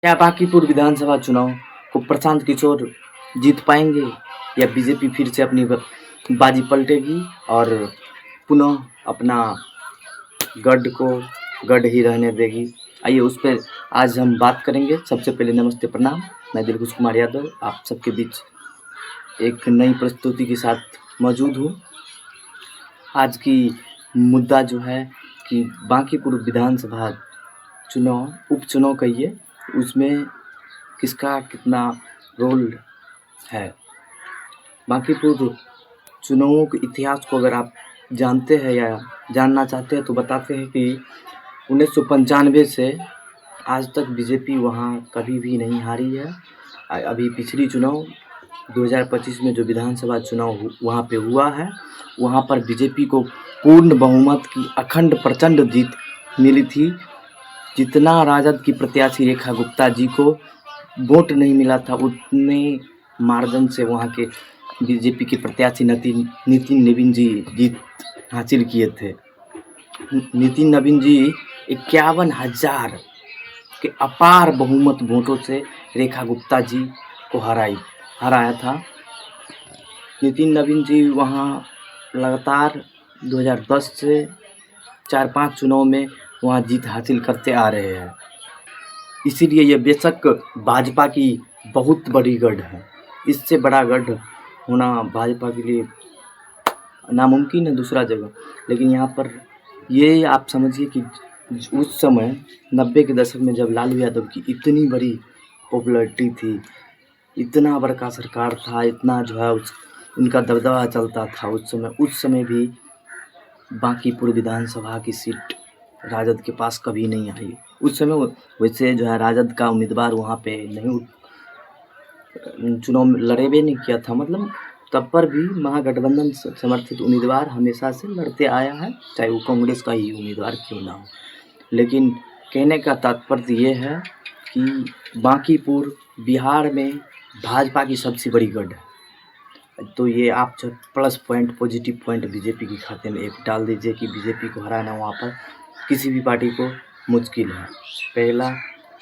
क्या बांकीपुर विधानसभा चुनाव को प्रशांत किशोर जीत पाएंगे या बीजेपी फिर से अपनी बाजी पलटेगी और पुनः अपना गढ़ को गढ़ ही रहने देगी? आइए उस पर आज हम बात करेंगे। सबसे पहले नमस्ते, प्रणाम। मैं दिलखुश कुमार यादव आप सबके बीच एक नई प्रस्तुति के साथ मौजूद हूँ। आज की मुद्दा जो है कि बांकीपुर विधानसभा चुनाव, उपचुनाव कहिए, उसमें किसका कितना रोल है। बांकीपुर चुनावों के इतिहास को अगर आप जानते हैं या जानना चाहते हैं तो बताते हैं कि 1995 से आज तक बीजेपी वहाँ कभी भी नहीं हारी है। अभी पिछली चुनाव 2025 में जो विधानसभा चुनाव वहाँ पे हुआ है, वहाँ पर बीजेपी को पूर्ण बहुमत की अखंड प्रचंड जीत मिली थी। जितना राजद की प्रत्याशी रेखा गुप्ता जी को वोट नहीं मिला था, उतने मार्जिन से वहाँ के बीजेपी के प्रत्याशी नितिन नवीन जी जीत हासिल किए थे। नितिन नवीन जी 51,000 के अपार बहुमत वोटों से रेखा गुप्ता जी को हराया था। नितिन नवीन जी वहाँ लगातार 2010 से 4-5 चुनाव में वहाँ जीत हासिल करते आ रहे हैं। इसीलिए ये बेशक भाजपा की बहुत बड़ी गढ़ है। इससे बड़ा गढ़ होना भाजपा के लिए नामुमकिन है दूसरा जगह। लेकिन यहाँ पर ये आप समझिए कि उस समय 90 के दशक में जब लालू यादव की इतनी बड़ी पॉपुलैरिटी थी, इतना बड़का सरकार था, इतना जो है उनका दबदबा चलता था उस समय भी बांकीपुर विधानसभा की सीट राजद के पास कभी नहीं आई। उस समय वैसे जो है राजद का उम्मीदवार वहाँ पे नहीं चुनाव में लड़े भी नहीं किया था, मतलब तब पर भी महागठबंधन समर्थित उम्मीदवार हमेशा से लड़ते आया है, चाहे वो कांग्रेस का ही उम्मीदवार क्यों ना हो। लेकिन कहने का तात्पर्य ये है कि बांकीपुर बिहार में भाजपा की सबसे बड़ी गढ़ है। तो ये आप जो plus point, positive point BJP के खाते में एक डाल दीजिए कि बीजेपी को हराना वहाँ पर किसी भी पार्टी को मुश्किल है। पहला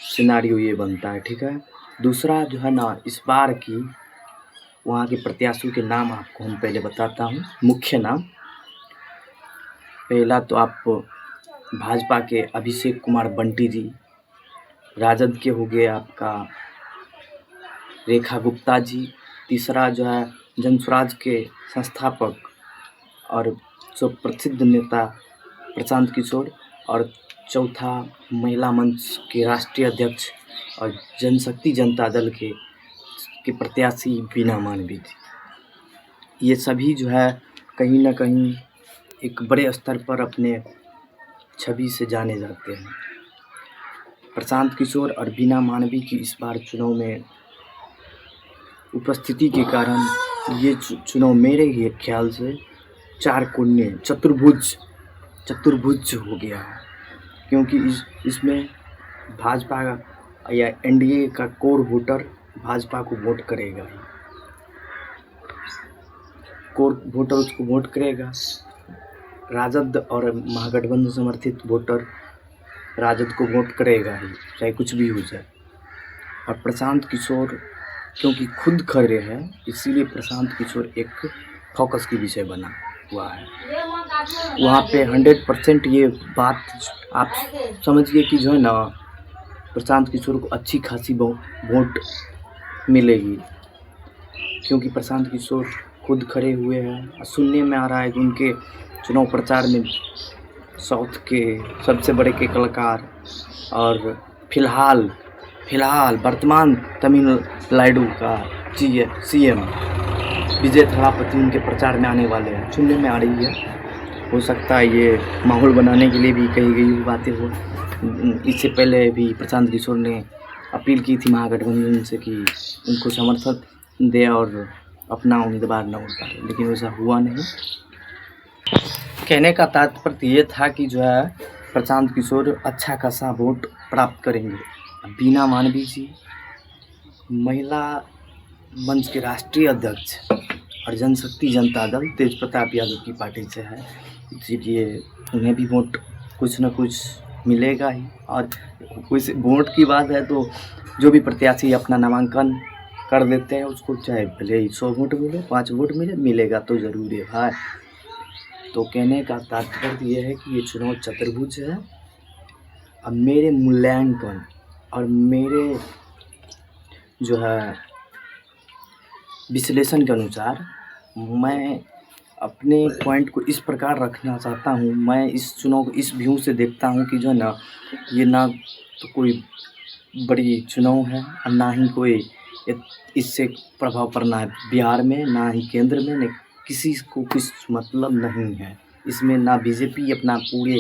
सिनारियो ये बनता है, ठीक है। दूसरा जो है ना, इस बार की वहाँ के प्रत्याशियों के नाम आपको हम पहले बताता हूँ। मुख्य नाम, पहला तो आप भाजपा के अभिषेक कुमार बंटी जी, राजद के हो गए आपका रेखा गुप्ता जी, तीसरा जो है जनसुराज के संस्थापक और सुप्रसिद्ध नेता प्रशांत किशोर, और चौथा महिला मंच के राष्ट्रीय अध्यक्ष और जनशक्ति जनता दल के प्रत्याशी बीना मानवी जी। ये सभी जो है कहीं ना कहीं एक बड़े स्तर पर अपने छवि से जाने जाते हैं। प्रशांत किशोर और बीना मानवी की इस बार चुनाव में उपस्थिति के कारण ये चुनाव मेरे ख्याल से चार कोने चतुर्भुज हो गया है, क्योंकि इसमें भाजपा या एनडीए का कोर वोटर भाजपा को वोट करेगा ही, कोर वोटर उसको वोट करेगा। राजद और महागठबंधन समर्थित वोटर राजद को वोट करेगा ही, चाहे कुछ भी हो जाए। और प्रशांत किशोर क्योंकि खुद खड़े हैं, इसीलिए प्रशांत किशोर एक फोकस की विषय बना हुआ है। वहाँ पे 100% ये बात आप समझिए कि जो है ना, प्रशांत किशोर को अच्छी खासी वोट मिलेगी, क्योंकि प्रशांत किशोर खुद खड़े हुए हैं। सुनने में आ रहा है कि उनके चुनाव प्रचार में साउथ के सबसे बड़े के कलाकार और फिलहाल वर्तमान तमिलनाडु का CM विजय थालापति उनके प्रचार में आने वाले हैं, सुनने में आ रही है। हो सकता है ये माहौल बनाने के लिए भी कही गई हुई बातें हो। इससे पहले भी प्रशांत किशोर ने अपील की थी महागठबंधन से कि उनको समर्थन दे और अपना उम्मीदवार न उतारे, लेकिन वैसा हुआ नहीं। कहने का तात्पर्य ये था कि जो है प्रशांत किशोर अच्छा खासा वोट प्राप्त करेंगे। बीना मानवी जी महिला मंच के राष्ट्रीय अध्यक्ष और जनशक्ति जनता दल तेज प्रताप यादव की पार्टी से है, इसीलिए उन्हें भी वोट कुछ न कुछ मिलेगा ही। और कुछ वोट की बात है तो जो भी प्रत्याशी अपना नामांकन कर देते हैं उसको चाहे भले ही 100 वोट मिले, 5 वोट मिले, मिलेगा तो ज़रूर है भाई। तो कहने का तात्पर्य ये है कि ये चुनाव चतुर्भुज है। अब मेरे मूल्यांकन और मेरे जो है विश्लेषण के अनुसार मैं अपने पॉइंट को इस प्रकार रखना चाहता हूँ। मैं इस चुनाव को इस व्यू से देखता हूँ कि जो है ना, ये ना तो कोई बड़ी चुनाव है और ना ही कोई इससे प्रभाव पड़ना है बिहार में, ना ही केंद्र में, न किसी को कुछ मतलब नहीं है इसमें। ना बीजेपी अपना पूरे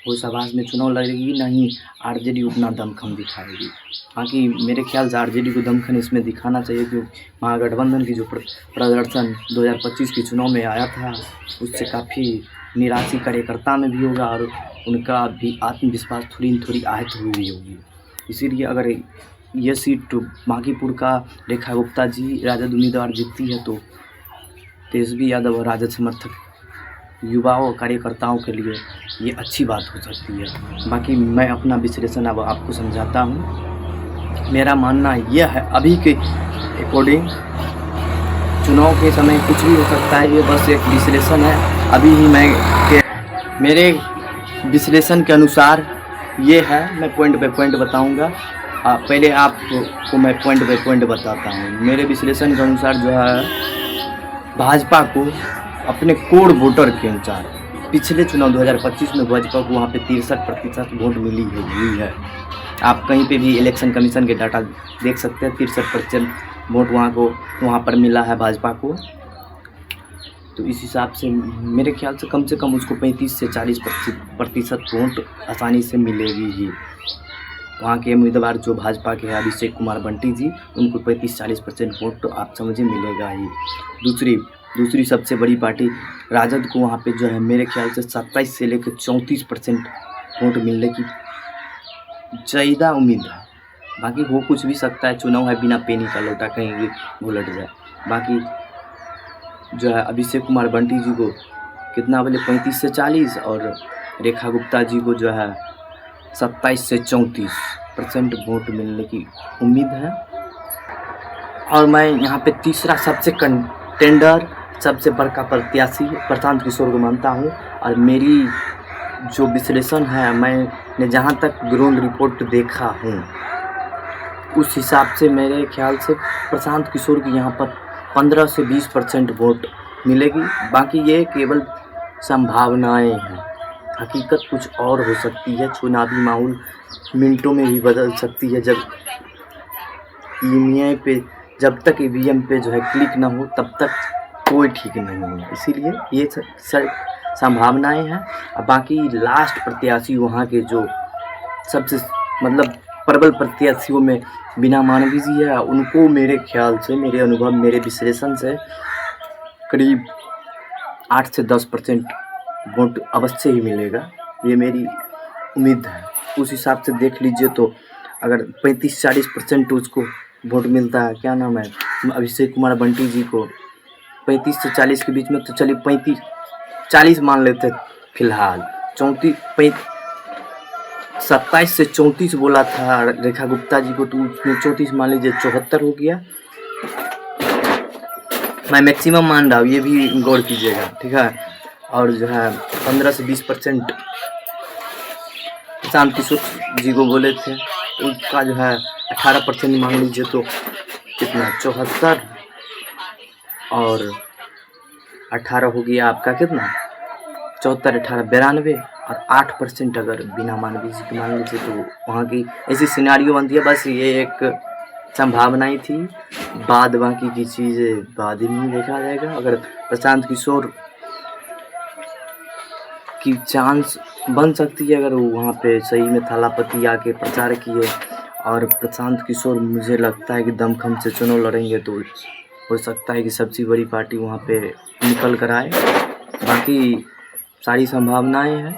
होश आवाज़ में चुनाव लड़ेगी, ना ही आरजेडी उतना दमखम दिखाएगी। बाकी मेरे ख्याल से आरजेडी को दमखम इसमें दिखाना चाहिए क्योंकि महागठबंधन की जो प्रदर्शन 2025 के चुनाव में आया था उससे काफ़ी निराशी कार्यकर्ता में भी होगा और उनका भी आत्मविश्वास थोड़ी आहत हुई भी होगी। इसीलिए अगर ये सीट बांकीपुर का रेखा गुप्ता जी राजद उम्मीदवार जीतती है तो तेजस्वी यादव और राजद समर्थक युवाओं और कार्यकर्ताओं के लिए ये अच्छी बात हो सकती है। बाकी मैं अपना विश्लेषण अब आपको समझाता हूँ। मेरा मानना यह है अभी के अकॉर्डिंग चुनाव के समय कुछ भी हो सकता है, ये बस एक विश्लेषण है। अभी ही मेरे विश्लेषण के अनुसार ये है, मैं पॉइंट बाय पॉइंट बताऊंगा। पहले आपको मैं पॉइंट बाय पॉइंट बताता हूँ। मेरे विश्लेषण के अनुसार जो है भाजपा को अपने कोर वोटर के अनुसार पिछले चुनाव 2025 में भाजपा को वहाँ पे 63% वोट मिली हुई है। आप कहीं पे भी इलेक्शन कमीशन के डाटा देख सकते हैं, 63% वोट वहाँ पर मिला है भाजपा को। तो इस हिसाब से मेरे ख्याल से कम उसको 35 से 40% वोट आसानी से मिलेगी ही। वहाँ के उम्मीदवार जो भाजपा के हैं अभिषेक कुमार बंटी जी, उनको 35-40% वोट तो आप समझिए मिलेगा ही। दूसरी सबसे बड़ी पार्टी राजद को वहाँ पे जो है मेरे ख्याल से 27 से लेकर 34% वोट मिलने की ज़्यादा उम्मीद है। बाकी हो कुछ भी सकता है, चुनाव है, बिना पेनी का लोटा कहीं भी उलट जाए। बाकी जो है अभिषेक कुमार बंटी जी को कितना बोले 35 से 40 और रेखा गुप्ता जी को जो है 27 से 34% वोट मिलने की उम्मीद है। और मैं यहाँ पे तीसरा सबसे कंटेंडर, सबसे बड़का प्रत्याशी प्रशांत किशोर को मानता हूँ। और मेरी जो विश्लेषण है, मैंने जहाँ तक ग्राउंड रिपोर्ट देखा हूँ उस हिसाब से मेरे ख्याल से प्रशांत किशोर की यहाँ पर 15 से 20% वोट मिलेगी। बाकी ये केवल संभावनाएं हैं, हकीकत कुछ और हो सकती है। चुनावी माहौल मिनटों में भी बदल सकती है। जब तक ईवीएम पे जो है क्लिक ना हो तब तक कोई ठीक नहीं है। इसीलिए ये संभावनाएं हैं। और बाकी लास्ट प्रत्याशी वहाँ के जो सबसे मतलब प्रबल प्रत्याशियों में बिना मानवी जी है, उनको मेरे ख्याल से, मेरे अनुभव, मेरे विश्लेषण से करीब 8 से 10% वोट अवश्य ही मिलेगा, ये मेरी उम्मीद है। उस हिसाब से देख लीजिए तो अगर 35-40% उसको वोट मिलता है, क्या नाम है, अभिषेक कुमार बंटी जी को 35 से 40 के बीच में, तो चलिए 35-40 मान लेते फिलहाल। 27 से 34 बोला था रेखा गुप्ता जी को, तो उसमें 34 मान लीजिए 74 हो गया। मैं मैक्सिमम मान रहा हूँ, ये भी गौर कीजिएगा, ठीक है। और जो है 15 से 20% प्रशांत किशोर जी को बोले थे, उसका जो है 18% मान लीजिए तो कितना 74 और 18 हो गया आपका कितना 74, 18, 92 और 8% अगर बिना मानवी जी के मान लीजिए तो वहाँ की ऐसी सिनारियो बनती है। बस ये एक संभावना ही थी, बाद बाकी की चीज़ें बाद में देखा जाएगा। अगर प्रशांत किशोर की चांस बन सकती है, अगर वो वहाँ पे सही में थालापति आके प्रचार किए और प्रशांत किशोर मुझे लगता है कि दमखम से चुनाव लड़ेंगे, तो हो सकता है कि सबसे बड़ी पार्टी वहाँ पे निकल कर आए। बाकी सारी संभावनाएं हैं।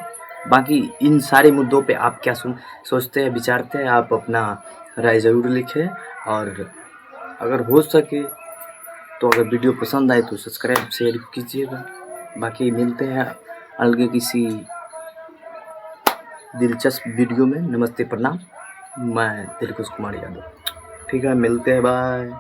बाकी इन सारे मुद्दों पे आप क्या सोचते हैं, विचारते हैं, आप अपना राय ज़रूर लिखें। और अगर हो सके तो अगर वीडियो पसंद आए तो सब्सक्राइब शेयर कीजिएगा। बाकी मिलते हैं अलग किसी दिलचस्प वीडियो में। नमस्ते, प्रणाम। मैं दिलखुश कुमार यादव। ठीक है, मिलते हैं, बाय।